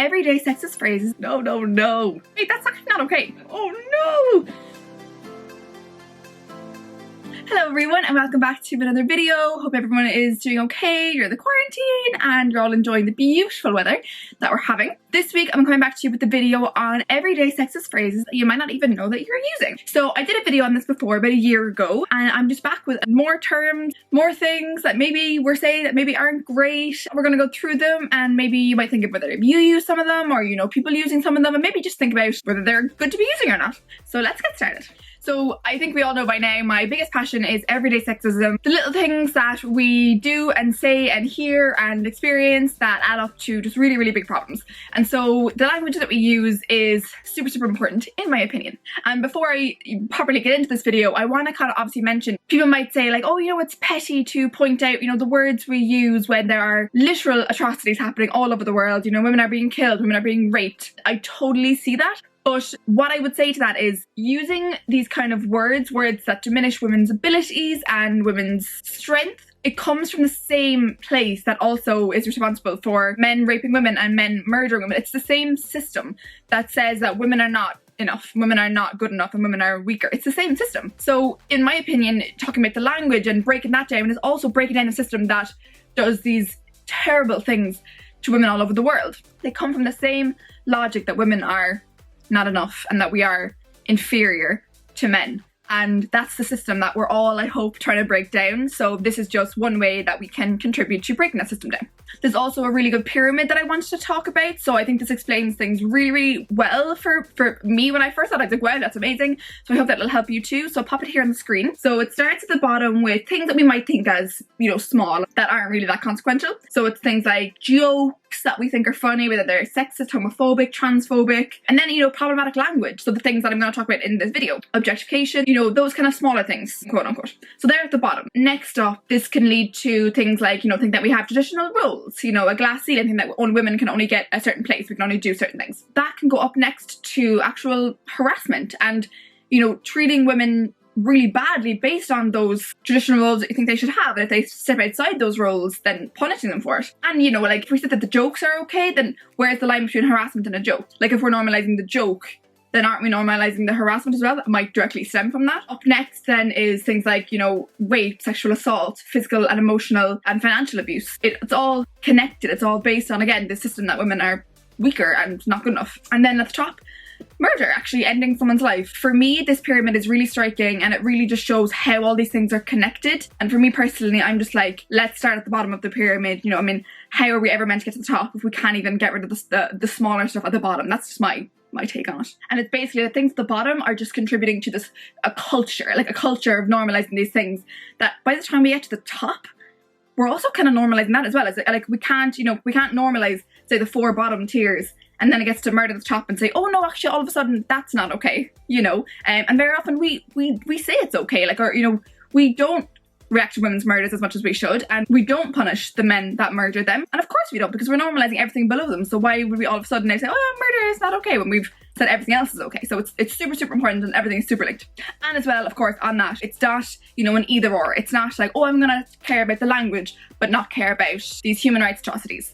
everyday sexist phrases. No. Wait, that's actually not okay. Oh no! Hello everyone and welcome back to another video. Hope everyone is doing okay during the quarantine and you're all enjoying the beautiful weather that we're having. This week I'm coming back to you with a video on everyday sexist phrases that you might not even know that you're using. So I did a video on this before about a year ago and I'm just back with more terms, more things that maybe we're saying that maybe aren't great. We're going to go through them and maybe you might think of whether you use some of them or you know people using some of them and maybe just think about whether they're good to be using or not. So let's get started. So I think we all know by now my biggest passion is everyday sexism. The little things that we do and say and hear and experience that add up to just really big problems. And so the language that we use is super important in my opinion. And before I properly get into this video, I want to kind of obviously mention, people might say like, oh, you know, it's petty to point out, you know, the words we use when there are literal atrocities happening all over the world. You know, women are being killed, women are being raped. I totally see that. But what I would say to that is using these kind of words that diminish women's abilities and women's strength, it comes from the same place that also is responsible for men raping women and men murdering women. It's the same system that says that women are not enough, women are not good enough, and women are weaker. It's the same system. So in my opinion, talking about the language and breaking that down is also breaking down the system that does these terrible things to women all over the world. They come from the same logic that women are not enough and that we are inferior to men. And that's the system that we're all, I hope, trying to break down. So this is just one way that we can contribute to breaking that system down. There's also a really good pyramid that I wanted to talk about. So I think this explains things really well for me. When I first thought, I was like, wow, that's amazing. So I hope that will help you too. So I'll pop it here on the screen. So it starts at the bottom with things that we might think as, you know, small, that aren't really that consequential. So it's things like jokes that we think are funny, whether they're sexist, homophobic, transphobic, and then, you know, problematic language. So the things that I'm going to talk about in this video, objectification, you know, those kind of smaller things, quote unquote. So they're at the bottom. Next up, this can lead to things like, you know, think that we have traditional roles, you know, a glass ceiling, think that only women can only get a certain place, we can only do certain things. That can go up next to actual harassment and, you know, treating women really badly based on those traditional roles that you think they should have, and if they step outside those roles, then punishing them for it. And you know, like if we said that the jokes are okay, then where's the line between harassment and a joke? Like if we're normalizing the joke, then aren't we normalizing the harassment as well? That might directly stem from that. Up next then is things like, you know, rape, sexual assault, physical and emotional and financial abuse. It's all connected. It's all based on, again, the system that women are weaker and not good enough. And then at the top, murder, actually ending someone's life. For me, this pyramid is really striking and it really just shows how all these things are connected. And for me personally, I'm just like, let's start at the bottom of the pyramid. You know, I mean, how are we ever meant to get to the top if we can't even get rid of the smaller stuff at the bottom? That's just my take on it. And it's basically the things at the bottom are just contributing to this, a culture of normalizing these things that by the time we get to the top, we're also kind of normalizing that as well. As like we can't normalize, say, the 4 bottom tiers and then it gets to murder at the top and say, oh no, actually all of a sudden that's not okay, you know. And very often we say it's okay, like, or, you know, we don't react to women's murders as much as we should, and we don't punish the men that murder them, and of course we don't, because we're normalizing everything below them. So why would we all of a sudden now say, oh, murder is not okay, when we've said everything else is okay? So it's super important and everything is super linked. And as well, of course, on that, it's not, you know, an either or. It's not like, oh, I'm gonna care about the language but not care about these human rights atrocities.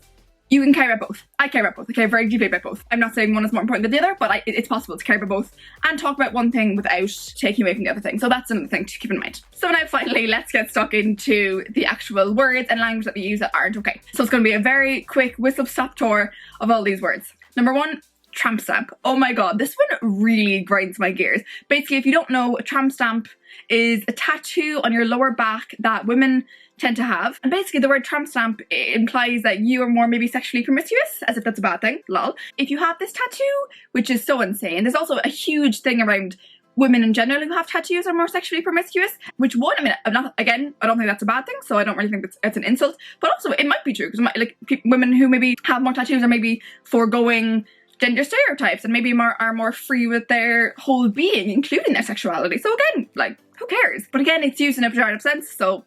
You can care about both. I care about both. I care very deeply about both. I'm not saying one is more important than the other, but it's possible to care about both and talk about one thing without taking away from the other thing. So that's another thing to keep in mind. So now finally, let's get stuck into the actual words and language that we use that aren't okay. So it's going to be a very quick whistle-stop tour of all these words. Number 1, tramp stamp. Oh my god, this one really grinds my gears. Basically, if you don't know, a tramp stamp is a tattoo on your lower back that women tend to have. And basically the word tramp stamp implies that you are more maybe sexually promiscuous, as if that's a bad thing, lol. If you have this tattoo, which is so insane, there's also a huge thing around women in general who have tattoos are more sexually promiscuous, which one, I mean, I don't think that's a bad thing, so I don't really think it's an insult, but also it might be true, because like women who maybe have more tattoos are maybe foregoing gender stereotypes and maybe are more free with their whole being, including their sexuality. So again, like, who cares? But again, it's used in a pejorative sense, so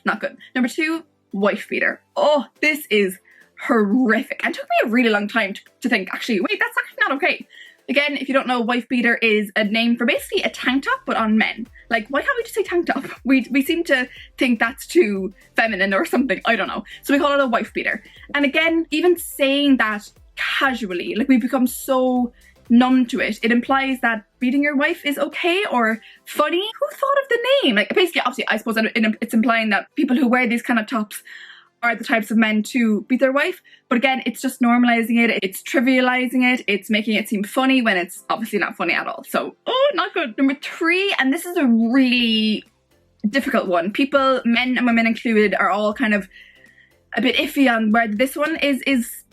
not good. Number 2, wife beater. Oh, this is horrific. And it took me a really long time to think, actually, wait, that's actually not okay. Again, if you don't know, wife beater is a name for basically a tank top, but on men. Like, why can't we just say tank top? We seem to think that's too feminine or something, I don't know. So we call it a wife beater. And again, even saying that casually. Like, we become so numb to it. It implies that beating your wife is okay or funny. Who thought of the name? Like, basically, obviously, I suppose it's implying that people who wear these kind of tops are the types of men to beat their wife. But again, it's just normalizing it, it's trivializing it, it's making it seem funny when it's obviously not funny at all. So, oh, not good. Number 3, and this is a really difficult one. People, men and women included, are all kind of a bit iffy on whether this one is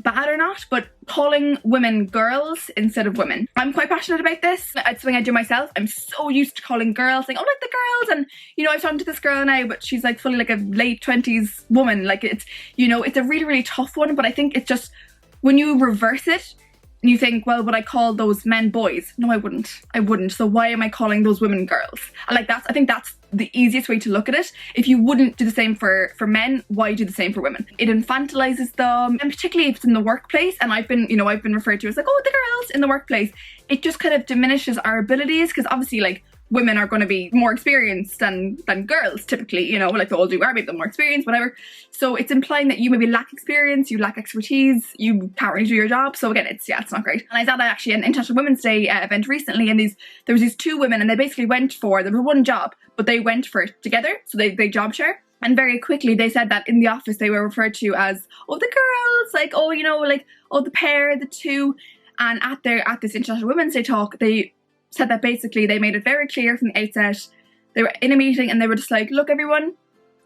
bad or not, but calling women girls instead of women. I'm quite passionate about this. It's something I do myself. I'm so used to calling girls, saying, oh, like the girls, and you know, I've talked to this girl now, but she's like fully like a late 20s woman. Like, it's, you know, it's a really, really tough one, but I think it's just, when you reverse it, and you think, well, would I call those men boys? No, I wouldn't. I wouldn't. So why am I calling those women girls? And like, I think that's the easiest way to look at it. If you wouldn't do the same for men, why do the same for women? It infantilizes them, and particularly if it's in the workplace, and I've been referred to as like, oh, the girls in the workplace. It just kind of diminishes our abilities, because obviously, like, women are going to be more experienced than girls typically, you know, like the older you are, maybe the more experienced, whatever. So it's implying that you maybe lack experience, you lack expertise, you can't really do your job. So again, it's not great. And I was at actually an International Women's Day event recently, and there was these 2 women, and they basically there was one job, but they went for it together. So they job share. And very quickly they said that in the office they were referred to as, oh, the girls, like, oh, you know, like, oh, the pair, the 2. And at this International Women's Day talk, they said that basically they made it very clear from the outset. They were in a meeting and they were just like, look, everyone,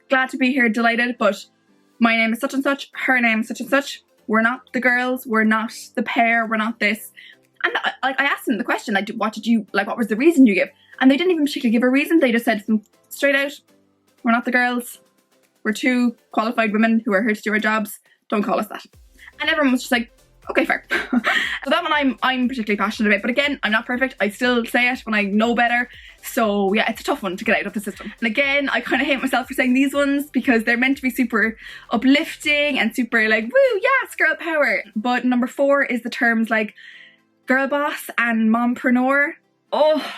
glad to be here, delighted, but my name is such and such, her name is such and such. We're not the girls, we're not the pair, we're not this. And I asked them the question, like, what was the reason you give? And they didn't even particularly give a reason. They just said straight out, we're not the girls, we're 2 qualified women who are here to do our jobs, don't call us that. And everyone was just like, okay, fair. So that one I'm particularly passionate about, but again, I'm not perfect. I still say it when I know better. So yeah, it's a tough one to get out of the system. And again, I kind of hate myself for saying these ones, because they're meant to be super uplifting and super like, woo, yes, girl power. But number 4 is the terms like girl boss and mompreneur. Oh,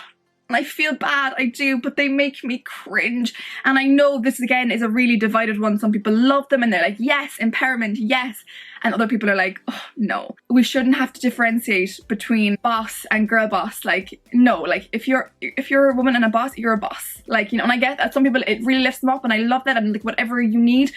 and I feel bad, I do, but they make me cringe. And I know this again is a really divided one. Some people love them and they're like, yes, empowerment, yes. And other people are like, oh, no. We shouldn't have to differentiate between boss and girl boss. Like, no, like if you're a woman and a boss, you're a boss. Like, you know, and I get that some people, it really lifts them up, and I love that, and like whatever you need.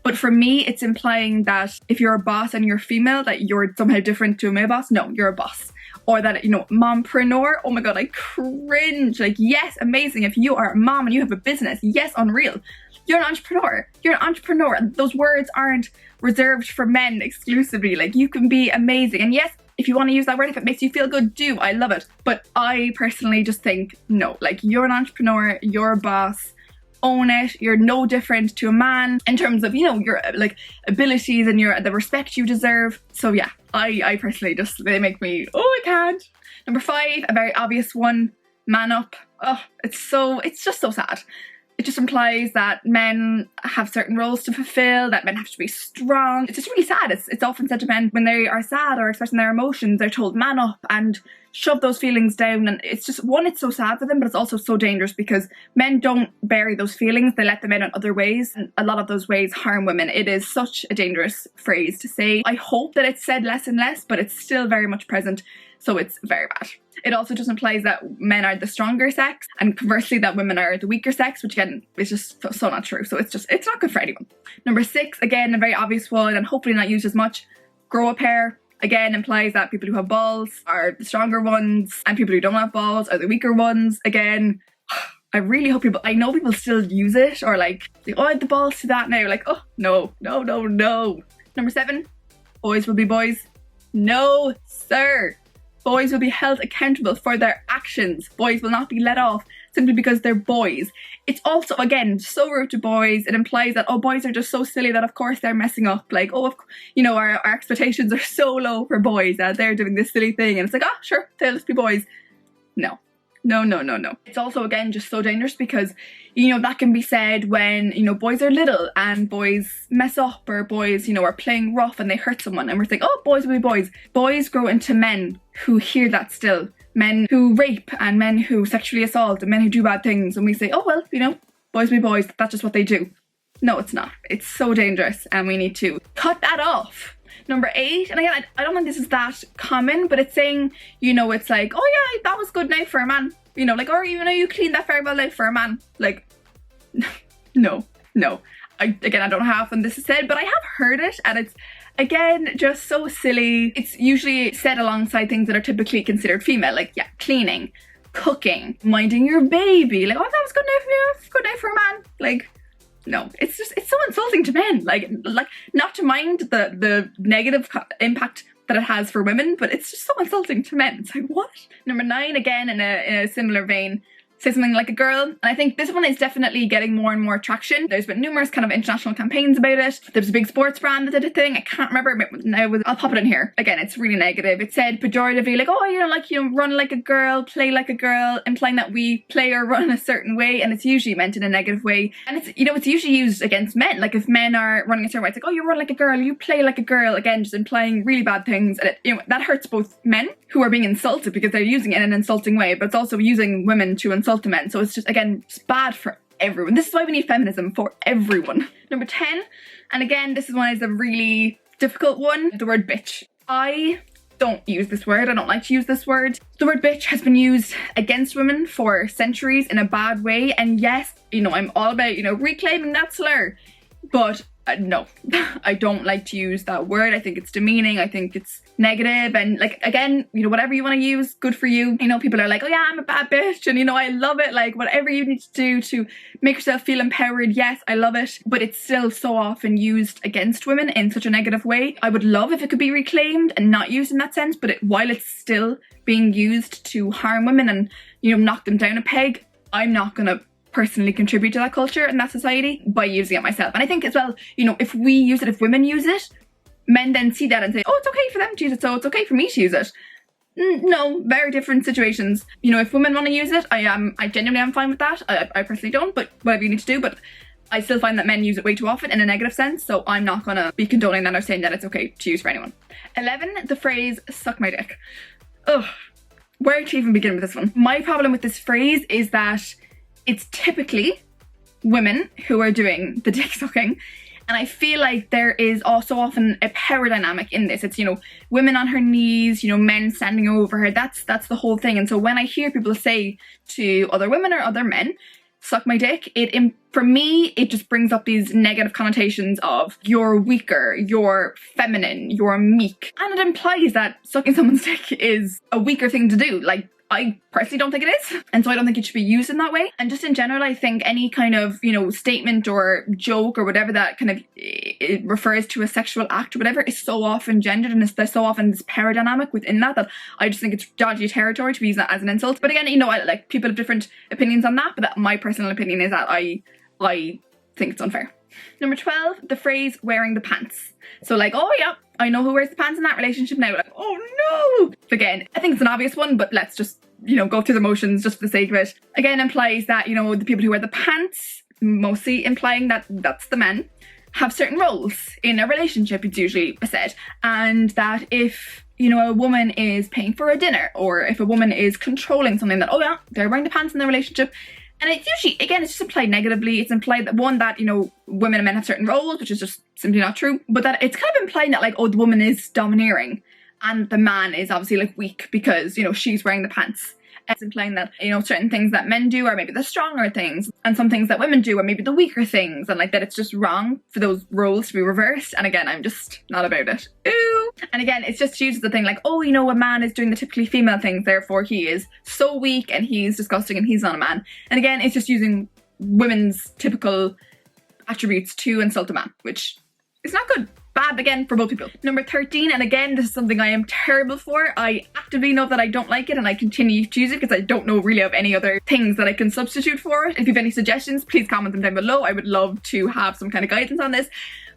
But for me, it's implying that if you're a boss and you're female, that you're somehow different to a male boss. No, you're a boss. Or that, you know, mompreneur, oh my god, I cringe. Like, yes, amazing. If you are a mom and you have a business, yes, unreal. You're an entrepreneur. You're an entrepreneur. Those words aren't reserved for men exclusively. Like, you can be amazing. And yes, if you want to use that word, if it makes you feel good, do. I love it. But I personally just think, no, like, you're an entrepreneur, you're a boss. Own it. You're no different to a man in terms of, you know, your like abilities and the respect you deserve. So yeah, I personally they make me, oh, I can't. Number 5, a very obvious one, man up. Oh, it's just so sad. It just implies that men have certain roles to fulfill, that men have to be strong. It's just really sad. It's often said to men when they are sad or expressing their emotions, they're told man up and shove those feelings down. And it's just, one, it's so sad for them, but it's also so dangerous because men don't bury those feelings. They let them out in other ways. And a lot of those ways harm women. It is such a dangerous phrase to say. I hope that it's said less and less, but it's still very much present. So it's very bad. It also just implies that men are the stronger sex, and conversely that women are the weaker sex, which again is just so not true. So it's not good for anyone. Number 6, again, a very obvious one and hopefully not used as much, grow a pair. Again, implies that people who have balls are the stronger ones and people who don't have balls are the weaker ones. Again, I really hope I know people still use it, or like, oh, I have the balls to that now. Like, oh, no. Number 7, boys will be boys. No, sir. Boys will be held accountable for their actions. Boys will not be let off simply because they're boys. It's also, again, so rude to boys. It implies that, oh, boys are just so silly that of course they're messing up. Like, oh, you know, our expectations are so low for boys that they're doing this silly thing. And it's like, oh, sure, they'll just be boys. No. It's also, again, just so dangerous because, you know, that can be said when, you know, boys are little and boys mess up, or boys, you know, are playing rough and they hurt someone, and we're thinking, oh, boys will be boys. Boys grow into men who hear that still. Men who rape and men who sexually assault and men who do bad things, and we say, oh, well, you know, boys will be boys. That's just what they do. No, it's not. It's so dangerous and we need to cut that off. Number 8, and again, I don't think this is that common, but it's saying, you know, it's like, oh yeah, that was good night for a man. You know, like, or you know, you cleaned that very well night for a man. Like, no. Again, I don't know how often this is said, but I have heard it, and it's, again, just so silly. It's usually said alongside things that are typically considered female, like, yeah, cleaning, cooking, minding your baby. Like, oh, that was good night for you, good night for a man. Like, no, it's just, it's so insulting to men. Like not to mind the negative impact that it has for women, but it's just so insulting to men. It's like, what? Number 9, again, in a similar vein, say something like a girl. And I think this one is definitely getting more and more traction. There's been numerous kind of international campaigns about it. There's a big sports brand that did a thing. I can't remember, but now I'll pop it in here. Again, it's really negative. It said pejoratively, like, oh, you know, like, you know, run like a girl, play like a girl, implying that we play or run a certain way, and it's usually meant in a negative way. And it's, you know, it's usually used against men. Like, if men are running a certain way, it's like, oh, you run like a girl, you play like a girl. Again, just implying really bad things. And it, you know, that hurts both men who are being insulted because they're using it in an insulting way, but it's also using women to insult the men. So it's just, again, it's bad for everyone. This is why we need feminism for everyone. Number 10, and again, this is one is a really difficult one, the word bitch. I don't use this word. I don't like to use this word. The word bitch has been used against women for centuries in a bad way. And yes, you know, I'm all about, you know, reclaiming that slur, but no, I don't like to use that word. I think it's demeaning. I think it's negative. And like, again, you know, whatever you want to use, good for you. You know, people are like, oh yeah, I'm a bad bitch. And you know, I love it. Like, whatever you need to do to make yourself feel empowered. Yes, I love it. But it's still so often used against women in such a negative way. I would love if it could be reclaimed and not used in that sense. But while it's still being used to harm women and, you know, knock them down a peg, I'm not gonna personally contribute to that culture and that society by using it myself. And I think as well, you know, if we use it, if women use it, men then see that and say, oh, it's okay for them to use it, so it's okay for me to use it. No, very different situations. You know, if women want to use it, I genuinely am fine with that. I personally don't, but whatever you need to do. But I still find that men use it way too often in a negative sense, so I'm not gonna be condoning that or saying that it's okay to use for anyone. 11, the phrase suck my dick. Ugh, where to even begin with this one? My problem with this phrase is that it's typically women who are doing the dick sucking. And I feel like there is also often a power dynamic in this. It's, you know, women on her knees, you know, men standing over her. That's the whole thing. And so when I hear people say to other women or other men, suck my dick, for me, it just brings up these negative connotations of you're weaker, you're feminine, you're meek. And it implies that sucking someone's dick is a weaker thing to do. Like, I personally don't think it is, and so I don't think it should be used in that way. And just in general, I think any kind of, you know, statement or joke or whatever that kind of it refers to a sexual act or whatever is so often gendered, and there's so often this power dynamic within that I just think it's dodgy territory to be used that as an insult. But again, you know, like, people have different opinions on that, but my personal opinion is that I think it's unfair. Number 12, the phrase wearing the pants. So like, oh yeah, I know who wears the pants in that relationship now. Like, oh no! Again, I think it's an obvious one, but let's just, you know, go through the motions just for the sake of it. Again, implies that, you know, the people who wear the pants, mostly implying that that's the men, have certain roles in a relationship, it's usually said. And that if, you know, a woman is paying for a dinner, or if a woman is controlling something, that, oh yeah, they're wearing the pants in the relationship. And it's usually, again, it's just implied negatively. It's implied that, one, that, you know, women and men have certain roles, which is just simply not true. But that it's kind of implying that, like, oh, the woman is domineering and the man is obviously, like, weak because, you know, she's wearing the pants. It's implying that, you know, certain things that men do are maybe the stronger things, and some things that women do are maybe the weaker things, and like that it's just wrong for those roles to be reversed. And again, I'm just not about it. Ooh. And again, it's just used as the thing like, oh, you know, a man is doing the typically female things, therefore he is so weak and he's disgusting and he's not a man. And again, it's just using women's typical attributes to insult a man, which is not good. Bad again for both people. Number 13, and again, this is something I am terrible for. I actively know that I don't like it, and I continue to use it because I don't know really of any other things that I can substitute for it. If you have any suggestions, please comment them down below. I would love to have some kind of guidance on this.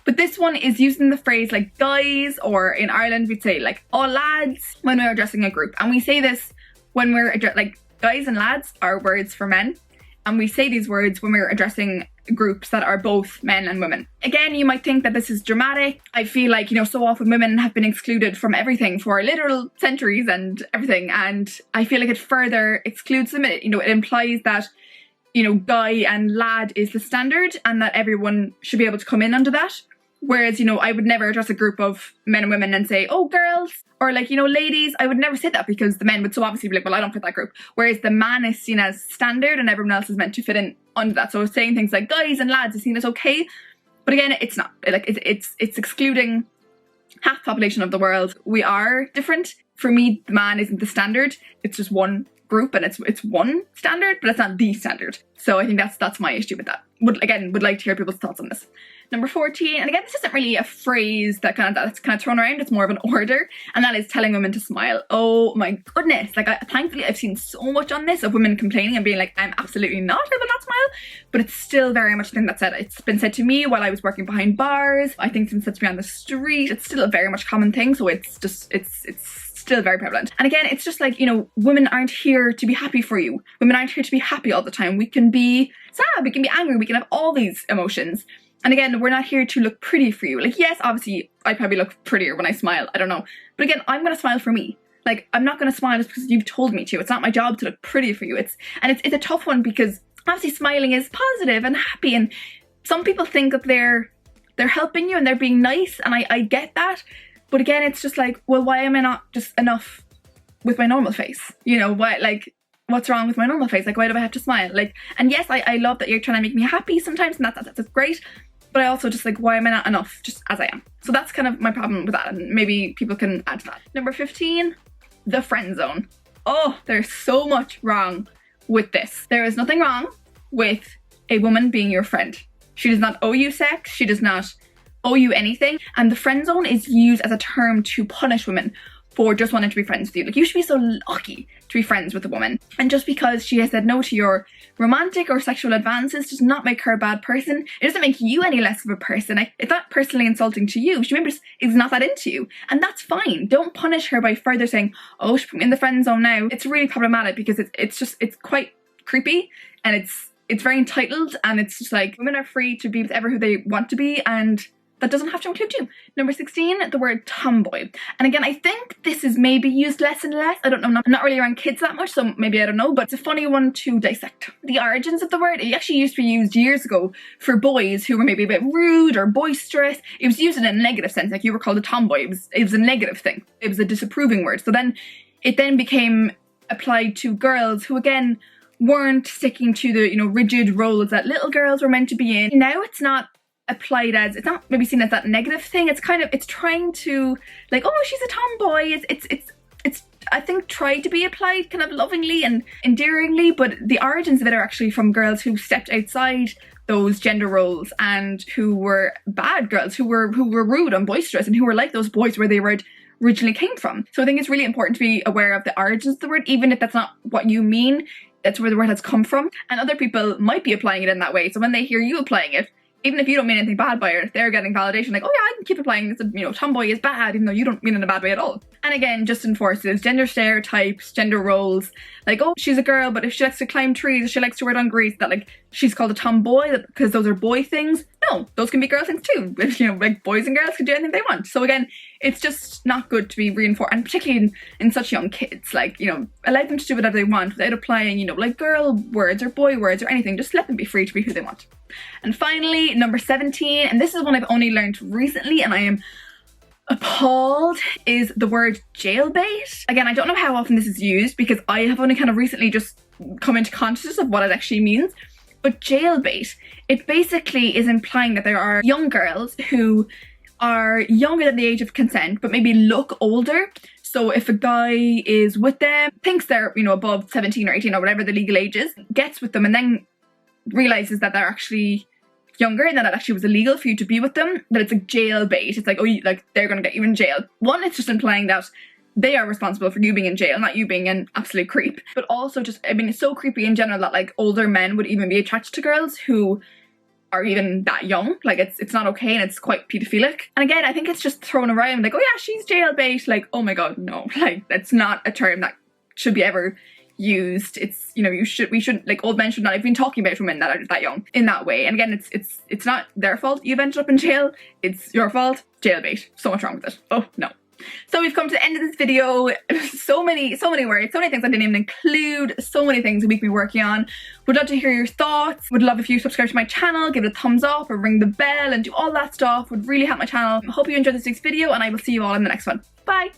But this one is using the phrase like guys, or in Ireland we'd say like all lads, when we're addressing a group. And we say this when we're like guys and lads are words for men, and we say these words when we're addressing groups that are both men and women. Again, you might think that this is dramatic. I feel like, you know, so often women have been excluded from everything for literal centuries and everything, and I feel like it further excludes them. It, you know, it implies that, you know, guy and lad is the standard and that everyone should be able to come in under that, Whereas, you know, I would never address a group of men and women and say, oh, girls, or like, you know, ladies. I would never say that because the men would so obviously be like, well, I don't fit that group. Whereas the man is seen as standard and everyone else is meant to fit in under that. So saying things like guys and lads is seen as okay. But again, it's not. Like, it's excluding half the population of the world. We are different. For me, the man isn't the standard. It's just one group and it's one standard, but it's not the standard. So I think that's my issue with that. Would like to hear people's thoughts on this. Number 14, and again, this isn't really a phrase that's kind of thrown around. It's more of an order, and that is telling women to smile. Oh my goodness! Like, thankfully, I've seen so much on this of women complaining and being like, "I'm absolutely not. I will not smile," but it's still very much a thing that's said. It's been said to me while I was working behind bars. I think it's been said to me on the street. It's still a very much common thing. So it's still very prevalent. And again, it's just like, you know, women aren't here to be happy for you. Women aren't here to be happy all the time. We can be sad. We can be angry. We can have all these emotions. And again, we're not here to look pretty for you. Like, yes, obviously, I probably look prettier when I smile. I don't know. But again, I'm going to smile for me. Like, I'm not going to smile just because you've told me to. It's not my job to look pretty for you. It's a tough one because obviously smiling is positive and happy. And some people think that they're helping you and they're being nice. And I get that. But again, it's just like, well, why am I not just enough with my normal face? You know, what's wrong with my normal face? Like, why do I have to smile? Like, and yes, I love that you're trying to make me happy sometimes, and that's great. But I also just like, why am I not enough just as I am? So that's kind of my problem with that, and maybe people can add to that. Number 15, the friend zone. Oh, there's so much wrong with this. There is nothing wrong with a woman being your friend. She does not owe you sex. She does not owe you anything. And the friend zone is used as a term to punish women for just wanting to be friends with you. Like, you should be so lucky to be friends with a woman. And just because she has said no to your romantic or sexual advances does not make her a bad person. It doesn't make you any less of a person. It's not personally insulting to you. She maybe just is not that into you. And that's fine. Don't punish her by further saying, oh, she put me in the friend zone now. It's really problematic because it's quite creepy, and it's very entitled, and it's just like, women are free to be with ever who they want to be, and that doesn't have to include you. Number 16, the word tomboy. And again, I think this is maybe used less and less. I don't know. I'm not really around kids that much, so maybe I don't know, but it's a funny one to dissect. The origins of the word, it actually used to be used years ago for boys who were maybe a bit rude or boisterous. It was used in a negative sense, like you were called a tomboy. It was a negative thing. It was a disapproving word. So then it became applied to girls who, again, weren't sticking to the, you know, rigid roles that little girls were meant to be in. Now it's not applied as, it's not maybe seen as that negative thing. It's kind of, it's trying to, like, oh, she's a tomboy. It's I think tried to be applied kind of lovingly and endearingly, but the origins of it are actually from girls who stepped outside those gender roles and who were bad girls, who were rude and boisterous, and who were like those boys where they were originally came from. So I think it's really important to be aware of the origins of the word, even if that's not what you mean. That's where the word has come from, and other people might be applying it in that way. So when they hear you applying it, even if you don't mean anything bad by it, they're getting validation, like, oh yeah, I can keep applying this, you know, tomboy is bad, even though you don't mean it in a bad way at all. And again, just enforces gender stereotypes, gender roles, like, oh, she's a girl, but if she likes to climb trees, she likes to wear dungarees, that like, she's called a tomboy because those are boy things. No, those can be girl things too. You know, like, boys and girls can do anything they want. So again, it's just not good to be reinforced, and particularly in such young kids, like, you know, allow them to do whatever they want without applying, you know, like girl words or boy words or anything. Just let them be free to be who they want. And finally, number 17, and this is one I've only learned recently and I am appalled, is the word jailbait. Again, I don't know how often this is used because I have only kind of recently just come into consciousness of what it actually means. But jailbait, it basically is implying that there are young girls who are younger than the age of consent but maybe look older. So if a guy is with them, thinks they're, you know, above 17 or 18 or whatever the legal age is, gets with them and then realizes that they're actually younger and that it actually was illegal for you to be with them, that it's a jailbait. It's like, oh, like, they're going to get you in jail. One, it's just implying that they are responsible for you being in jail, not you being an absolute creep. But also just, I mean, it's so creepy in general that like older men would even be attracted to girls who are even that young. Like, it's not okay, and it's quite pedophilic. And again, I think it's just thrown around like, oh yeah, she's jailbait. Like, oh my god, no. Like, that's not a term that should be ever used. It's, you know, we should, like, old men should not have been talking about women that are that young in that way. And again, it's not their fault you've ended up in jail. It's your fault. Jailbait. So much wrong with it. Oh no. So we've come to the end of this video. So many words, so many things I didn't even include, so many things we could be working on. Would love to hear your thoughts. Would love if you subscribe to my channel, give it a thumbs up or ring the bell and do all that stuff. Would really help my channel. Hope you enjoyed this week's video and I will see you all in the next one. Bye!